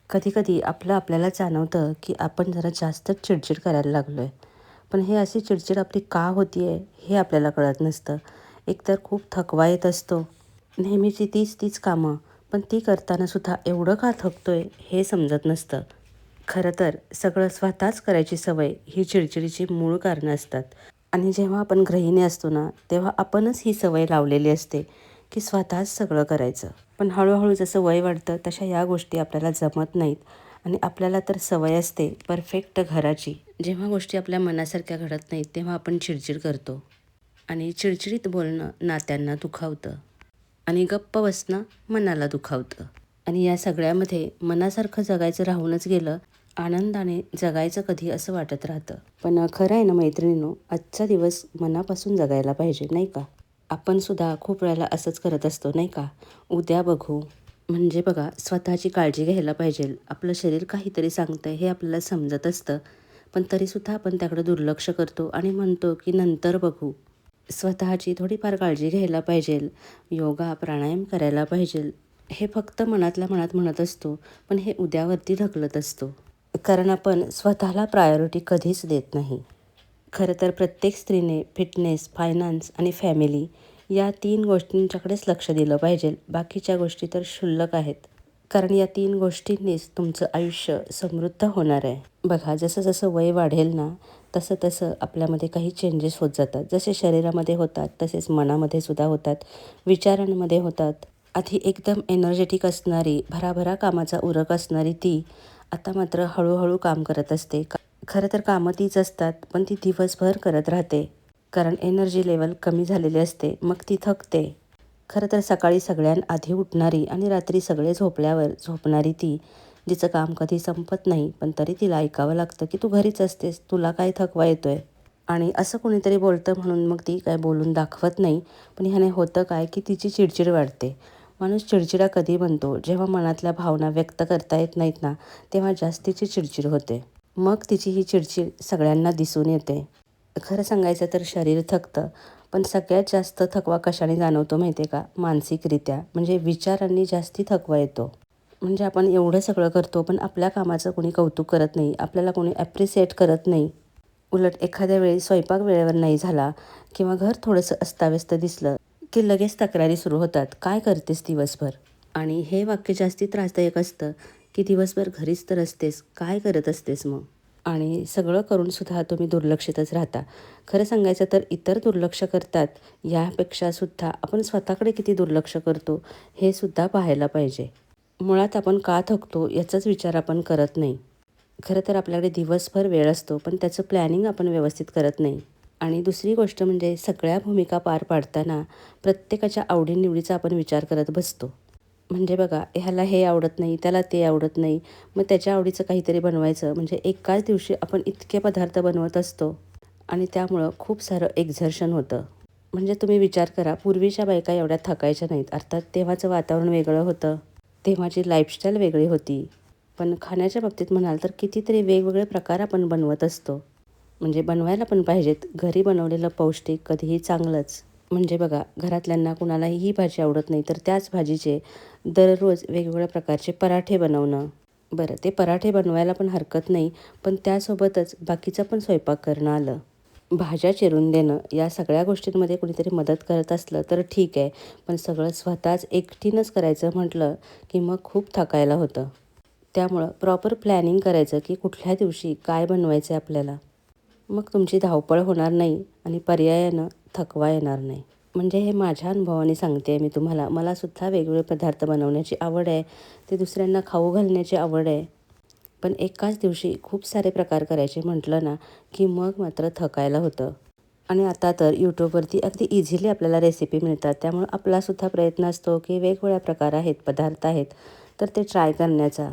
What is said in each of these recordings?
कधी-कधी आपल्याला जाणवतं, की आपण जरा जास्तच चिडचिड करायला लागलो आहे. पण हे अशी चिडचिड आपली का होती आहे, हे आपल्याला कळत नसतं. एकतर खूप थकवा येत असतो. नेहमीची तीच कामं, पण ती करतानासुद्धा एवढं का थकतोय, हे समजत नसतं. खरं तर सगळं स्वतःच करायची सवय ही चिडचिडीची मूळ कारणं असतात. आणि जेव्हा आपण गृहिणी असतो ना, तेव्हा आपणच ही सवय लावलेली असते, की स्वतःच सगळं करायचं. पण हळूहळू जसं वय वाढतं तशा या गोष्टी आपल्याला जमत नाहीत आणि आपल्याला तर सवय असते परफेक्ट घराची. जेव्हा गोष्टी आपल्या मनासारख्या घडत नाहीत तेव्हा आपण चिडचिड करतो आणि चिडचिडीत बोलणं नात्यांना दुखावतं आणि गप्प बसणं मनाला दुखावतं. आणि या सगळ्यामध्ये मनासारखं जगायचं राहूनच गेलं, आनंदाने जगायचं कधी असं वाटत राहतं. पण खरं आहे ना मैत्रिणींनो, आजचा दिवस मनापासून जगायला पाहिजे नाही का? आपण सुद्धा खूप वेळेला असंच करत असतो नाही का? उद्या बघू. म्हणजे बघा स्वतःची काळजी घ्यायला पाहिजे. आपलं शरीर काहीतरी सांगतंय हे आपल्याला समजत असतं. पण तरीसुद्धा आपण त्याकडे दुर्लक्ष करतो आणि म्हणतो की नंतर बघू. स्वतःची थोडीफार काळजी घ्यायला पाहिजे. योगा, प्राणायाम करायला पाहिजे. हे फक्त मनातल्या मनात म्हणत असतो, पण हे उद्यावरती ढकलत असतो. कारण आपण स्वतःला प्रायोरिटी कधीच देत नाही. खरं तर प्रत्येक स्त्रीने फिटनेस, फायनान्स आणि फॅमिली या 3 गोष्टींच्याकडेच लक्ष दिलं पाहिजे. बाकीच्या गोष्टी तर क्षुल्लक आहेत. कारण या 3 गोष्टींनीच तुमचं आयुष्य समृद्ध होणार आहे. बघा जसं वय वाढेल ना, तसं आपल्यामध्ये काही चेंजेस होत जातात. जसे शरीरामध्ये होतात, तसेच मनामध्ये सुद्धा होतात, विचारांमध्ये होतात. आधी एकदम एनर्जेटिक असणारी, भराभरा कामाचा उरक असणारी ती, आता मात्र हळूहळू काम करत असते. खरं तर कामं तीच असतात, पण ती दिवसभर करत राहते. कारण एनर्जी लेवल कमी झालेली असते, मग ती थकते. खरं तर सकाळी सगळ्यांआधी उठणारी आणि रात्री सगळे झोपल्यावर झोपणारी ती, जिचं काम कधी संपत नाही, पण तरी तिला ऐकावं लागतं की तू घरीच असतेस, तुला काय थकवा येतोय? आणि असं कोणीतरी बोलतं म्हणून मग ती काय बोलून दाखवत नाही. पण ह्याने होतं काय की तिची चिडचिड वाढते. माणूस चिडचिडा कधी बनतो? जेव्हा मनातल्या भावना व्यक्त करता येत नाहीत ना, तेव्हा जास्तीची चिडचिड होते. मग तिची ही चिडचिड सगळ्यांना दिसून येते. खरं सांगायचं तर शरीर थकतं, पण सगळ्यात जास्त थकवा कशाने जाणवतो माहिती आहे का? मानसिकरित्या, म्हणजे विचारांनी जास्ती थकवा येतो. म्हणजे आपण एवढं सगळं करतो, पण आपल्या कामाचं कोणी कौतुक करत नाही, आपल्याला कोणी ॲप्रिशिएट करत नाही. उलट एखाद्या वेळी स्वयंपाक वेळेवर नाही झाला किंवा घर थोडंसं अस्ताव्यस्त दिसलं, की लगेच तक्रारी सुरू होतात. काय करतेस दिवसभर? आणि हे वाक्य जास्ती त्रासदायक असतं, की दिवसभर घरीच तर असतेस, काय करत असतेस मग? आणि सगळं करूनसुद्धा तुम्ही दुर्लक्षितच राहता. खरं सांगायचं तर इतर दुर्लक्ष करतात, यापेक्षासुद्धा आपण स्वतःकडे किती दुर्लक्ष करतो, हे सुद्धा पाहायला पाहिजे. मुळात आपण का थकतो याचाच विचार आपण करत नाही. खरं तर आपल्याकडे दिवसभर वेळ असतो, पण त्याचं प्लॅनिंग आपण व्यवस्थित करत नाही. आणि दुसरी गोष्ट म्हणजे सगळ्या भूमिका पार पाडताना प्रत्येकाच्या आवडीनिवडीचा आपण विचार करत बसतो. म्हणजे बघा, ह्याला हे आवडत नाही, त्याला ते आवडत नाही. मग त्याच्या आवडीचं काहीतरी बनवायचं म्हणजे एकाच दिवशी आपण इतके पदार्थ बनवत असतो आणि त्यामुळं खूप सारं एक्झर्शन होतं. म्हणजे तुम्ही विचार करा, पूर्वीच्या बायका एवढ्या थकायच्या नाहीत. अर्थात तेव्हाचं वातावरण वेगळं होतं. तेव्हाची लाईफस्टाईल वेगळी होती. पण खाण्याच्या बाबतीत म्हणाल तर कितीतरी वेगवेगळे प्रकार आपण बनवत असतो. म्हणजे बनवायला पण पाहिजेत. घरी बनवलेलं पौष्टिक कधीही चांगलंच. म्हणजे बघा, घरातल्यांना कुणालाही ही भाजी आवडत नाही, तर त्याच भाजीचे दररोज वेगवेगळ्या प्रकारचे पराठे बनवणं. बरं, ते पराठे बनवायला पण हरकत नाही, पण त्यासोबतच बाकीचं पण स्वयंपाक करणं आलं. भाज्या चिरून देणं, या सगळ्या गोष्टींमध्ये कुणीतरी मदत करत असलं तर ठीक आहे. पण सगळं स्वतःच एकटीनंच करायचं म्हटलं, की मग खूप थकायला होतं. त्यामुळं प्रॉपर प्लॅनिंग करायचं, की कुठल्या दिवशी काय बनवायचं आहे आपल्याला. मग तुमची धावपळ होणार नाही आणि पर्यायानं थकवा येणार नाही. म्हणजे हे माझ्या अनुभवाने सांगते आहे मी तुम्हाला. मलासुद्धा वेगवेगळे पदार्थ बनवण्याची आवड आहे. ते दुसऱ्यांना खाऊ घालण्याची आवड आहे. पण एकाच दिवशी खूप सारे प्रकार करायचे म्हटलं ना, की मग मात्र थकायला होतं. आणि आता तर यूट्यूबवरती अगदी इझिली आपल्याला रेसिपी मिळतात. त्यामुळं आपलासुद्धा प्रयत्न असतो, की वेगवेगळ्या प्रकार आहेत, पदार्थ आहेत, तर ते ट्राय करण्याचा.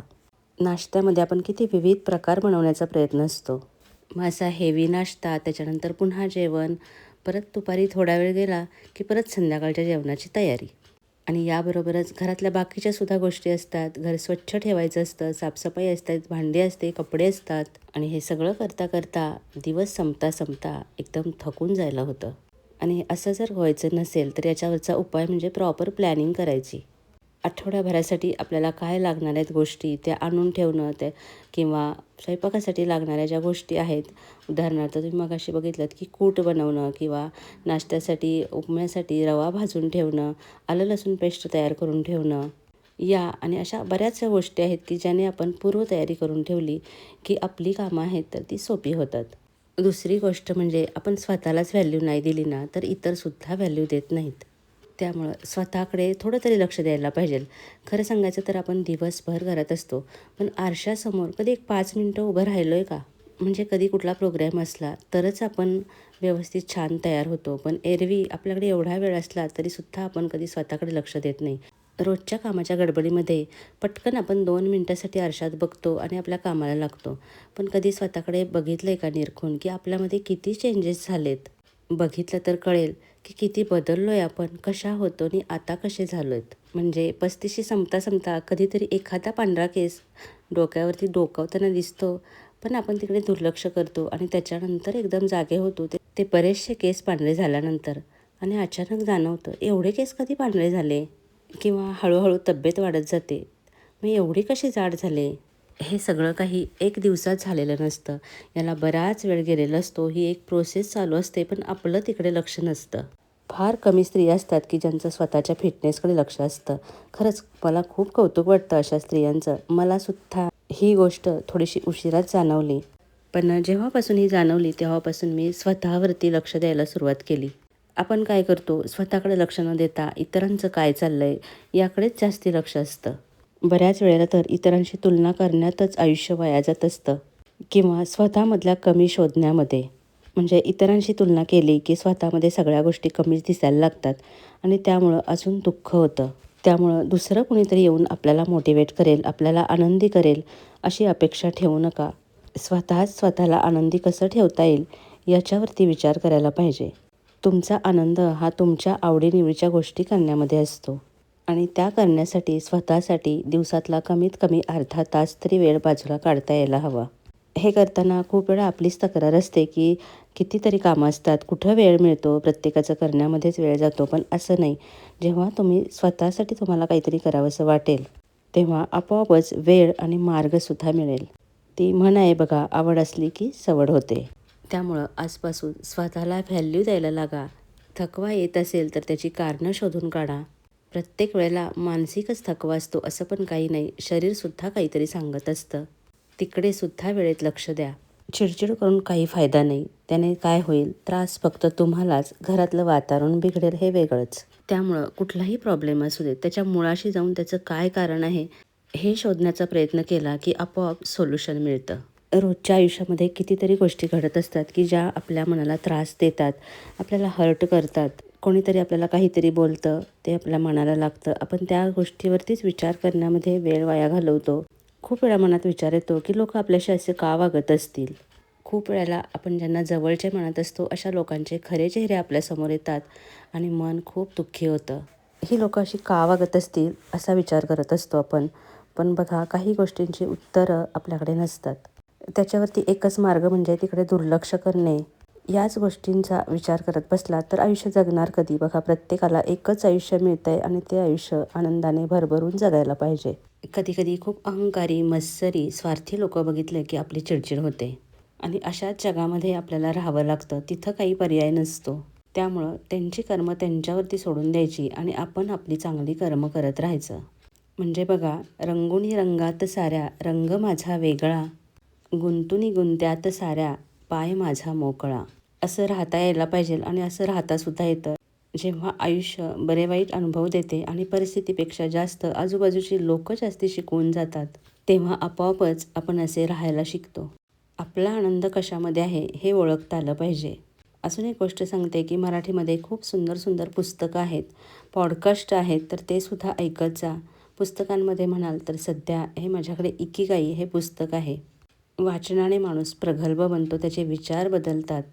नाश्त्यामध्ये आपण किती विविध प्रकार बनवण्याचा प्रयत्न असतो. मग असा हेवी नाश्ता, त्याच्यानंतर पुन्हा जेवण, परत दुपारी थोडा वेळ गेला, की परत संध्याकाळच्या जेवणाची तयारी. आणि याबरोबरच घरातल्या बाकीच्या सुद्धा गोष्टी असतात. घर स्वच्छ ठेवायचं असतं, साफसफाई असते, भांडी असते, कपडे असतात. आणि हे सगळं करता करता दिवस संपता एकदम थकून जायला होतं. आणि असं जर व्हायचं नसेल तर याच्यावरचा उपाय म्हणजे प्रॉपर प्लॅनिंग करायची. आठवड्याभरासाठी आपल्याला काय लागणार आहेत गोष्टी त्या आणून ठेवणं ते, किंवा स्वयंपाकासाठी लागणाऱ्या ज्या गोष्टी आहेत, उदाहरणार्थ तुम्ही मगाशी बघितलं की कूट बनवणं, किंवा नाश्त्यासाठी उपम्यासाठी रवा भाजून ठेवणं, आलं लसूण पेस्ट तयार करून ठेवणं, या आणि अशा बऱ्याचशा गोष्टी आहेत की ज्याने आपण पूर्वतयारी करून ठेवली की आपली कामं आहेत तर ती सोपी होतात. दुसरी गोष्ट म्हणजे आपण स्वतःलाच व्हॅल्यू नाही दिली ना तर इतरसुद्धा व्हॅल्यू देत नाहीत. त्यामुळं स्वतःकडे थोडं तरी लक्ष द्यायला पाहिजे. खरं सांगायचं तर आपण दिवसभर घरात असतो, पण आरशासमोर कधी एक 5 मिनटं उभं राहिलो आहे का? म्हणजे कधी कुठला प्रोग्राम असला तरच आपण व्यवस्थित छान तयार होतो, पण एरवी आपल्याकडे एवढा वेळ असला तरीसुद्धा आपण कधी स्वतःकडे लक्ष देत नाही. रोजच्या कामाच्या गडबडीमध्ये पटकन आपण 2 मिनटासाठी आरशात बघतो आणि आपल्या कामाला लागतो. पण कधी स्वतःकडे बघितलं आहे का निरखून की आपल्यामध्ये किती चेंजेस झालेत? बघितलं तर कळेल की किती बदललो आहे आपण, कशा होतो आणि आता कसे झालो आहेत. म्हणजे 35शी संपता संपता कधीतरी एखादा पांढरा केस डोक्यावरती डोकावताना दिसतो, पण आपण तिकडे दुर्लक्ष करतो आणि त्याच्यानंतर एकदम जागे होतो ते ते बरेचसे केस पांढरे झाल्यानंतर, आणि अचानक जाणवतं एवढे केस कधी पांढरे झाले? किंवा हळूहळू तब्येत वाढत जाते, मग एवढी कशी जाड झाले? हे सगळं काही एक दिवसात झालेलं नसतं. याला बराच वेळ गेलेला असतो. ही एक प्रोसेस चालू असते, पण आपलं तिकडे लक्ष नसतं. फार कमी स्त्रिया असतात की ज्यांचं स्वतःच्या फिटनेसकडे लक्ष असतं. खरंच मला खूप कौतुक वाटतं अशा स्त्रियांचं. मलासुद्धा ही गोष्ट थोडीशी उशिराच जाणवली. पण जेव्हापासून ही जाणवली तेव्हापासून मी स्वतःवरती लक्ष द्यायला सुरुवात केली. आपण काय करतो, स्वतःकडे लक्ष न देता इतरांचं काय चाललंय याकडेच जास्ती लक्ष असतं. बऱ्याच वेळेला तर इतरांशी तुलना करण्यातच आयुष्य वाया जात असतं, किंवा स्वतःमधल्या कमी शोधण्यामध्ये. म्हणजे इतरांशी तुलना केली की स्वतःमध्ये सगळ्या गोष्टी कमीच दिसायला लागतात आणि त्यामुळं अजून दुःख होतं. त्यामुळं दुसरं कुणीतरी येऊन आपल्याला मोटिवेट करेल, आपल्याला आनंदी करेल अशी अपेक्षा ठेवू नका. स्वतःच स्वतःला आनंदी कसं ठेवता येईल याच्यावरती विचार करायला पाहिजे. तुमचा आनंद हा तुमच्या आवडीनिवडीच्या गोष्टी करण्यामध्ये असतो, आणि त्या करण्यासाठी स्वतःसाठी दिवसातला कमीत कमी अर्धा तास तरी वेळ बाजूला काढता यायला हवा. हे करताना खूप वेळा आपलीच तक्रार असते की कितीतरी कामं असतात, कुठं वेळ मिळतो, प्रत्येकाचं करण्यामध्येच वेळ जातो. पण असं नाही. जेव्हा तुम्ही स्वतःसाठी तुम्हाला काहीतरी करावंसं वाटेल तेव्हा आपोआपच वेळ आणि मार्गसुद्धा मिळेल. ती म्हण आहे बघा, आवड असली की सवड होते. त्यामुळं आजपासून स्वतःला व्हॅल्यू द्यायला लागा. थकवा येत असेल तर त्याची कारणं शोधून काढा. प्रत्येक वेळेला मानसिकच थकवा असतो असं पण काही नाही, शरीरसुद्धा काहीतरी सांगत असतं. तिकडे सुद्धा वेळेत लक्ष द्या. चिडचिड करून काही फायदा नाही. त्याने काय होईल, त्रास फक्त तुम्हालाच, घरातलं वातावरण बिघडेल हे वेगळंच. त्यामुळं कुठलाही प्रॉब्लेम असू दे त्याच्या मुळाशी जाऊन त्याचं काय कारण आहे हे शोधण्याचा प्रयत्न केला की आपोआप सोल्युशन मिळतं. रोजच्या आयुष्यामध्ये कितीतरी गोष्टी घडत असतात की ज्या आपल्या मनाला त्रास देतात, आपल्याला हर्ट करतात. कोणीतरी आपल्याला काहीतरी बोलतं, ते आपल्या मनाला लागतं. आपण त्या गोष्टीवरतीच विचार करण्यामध्ये वेळ वाया घालवतो. खूप वेळा मनात विचार येतो की लोक आपल्याशी असे का वागत असतील. खूप वेळेला आपण ज्यांना जवळचे म्हणत असतो अशा लोकांचे खरे चेहरे आपल्यासमोर येतात आणि मन खूप दुःखी होतं. ही लोकं अशी का वागत असतील असा विचार करत असतो आपण. पण बघा, काही गोष्टींची उत्तरं आपल्याकडे नसतात. त्याच्यावरती एकच मार्ग म्हणजे तिकडे दुर्लक्ष करणे. याच गोष्टींचा विचार करत बसला तर आयुष्य जगणार कधी? बघा, प्रत्येकाला एकच आयुष्य मिळतंय आणि ते आयुष्य आनंदाने भरभरून जगायला पाहिजे. कधी-कधी खूप अहंकारी, मत्सरी, स्वार्थी लोकं बघितले की आपली चिडचिड होते, आणि अशाच जगामध्ये आपल्याला राहावं लागतं. तिथं काही पर्याय नसतो. त्यामुळं त्यांची कर्म त्यांच्यावरती सोडून द्यायची आणि आपण आपली चांगली कर्म करत राहायचं. म्हणजे बघा, रंगुनी रंगात साऱ्या रंग माझा वेगळा, गुंतुनी गुंत्यात साऱ्या पाय माझा मोकळा. असं राहता यायला पाहिजे, आणि असं राहतासुद्धा येतं. जेव्हा आयुष्य बरे वाईट अनुभव देते आणि परिस्थितीपेक्षा जास्त आजूबाजूची लोकं जास्ती शिकवून जातात, तेव्हा आपोआपच आपण असे राहायला शिकतो. आपला आनंद कशामध्ये आहे हे ओळखता आलं पाहिजे. अजून एक गोष्ट सांगते की मराठीमध्ये खूप सुंदर सुंदर पुस्तकं आहेत, पॉडकास्ट आहेत, तर ते सुद्धा ऐकत जा. पुस्तकांमध्ये म्हणाल तर सध्या हे माझ्याकडे इकिगाई हे पुस्तक आहे. वाचनाने माणूस प्रगल्भ बनतो, त्याचे विचार बदलतात.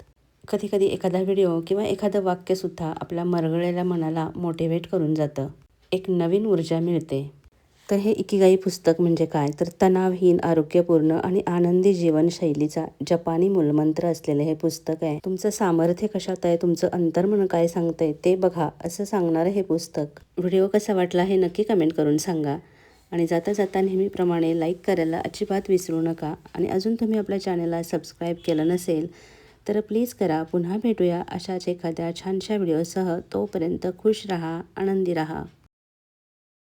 कधीकधी एखादा व्हिडिओ किंवा एखादं वाक्यसुद्धा आपल्या मरगळलेल्या मनाला मोटिवेट करून जातं. एक नवीन ऊर्जा मिळते. तर हे इकिगाई पुस्तक म्हणजे काय, तर तणावहीन, आरोग्यपूर्ण आणि आनंदी जीवनशैलीचा जपानी मूलमंत्र असलेलं हे पुस्तक आहे. तुमचं सामर्थ्य कशात आहे, तुमचं अंतर्मन काय सांगतंय ते बघा, असं सांगणारं हे पुस्तक. व्हिडिओ कसा वाटला हे नक्की कमेंट करून सांगा. आणि जाता जाता नेहमीप्रमाणे लाईक करायला अजिबात विसरू नका. आणि अजून तुम्ही आपल्या चॅनलला सबस्क्राईब केलं नसेल तर प्लीज करा. पुन्हा भेटूया अशाच एखाद्या छानशा व्हिडिओसह. तोपर्यंत खुश राहा, आनंदी राहा.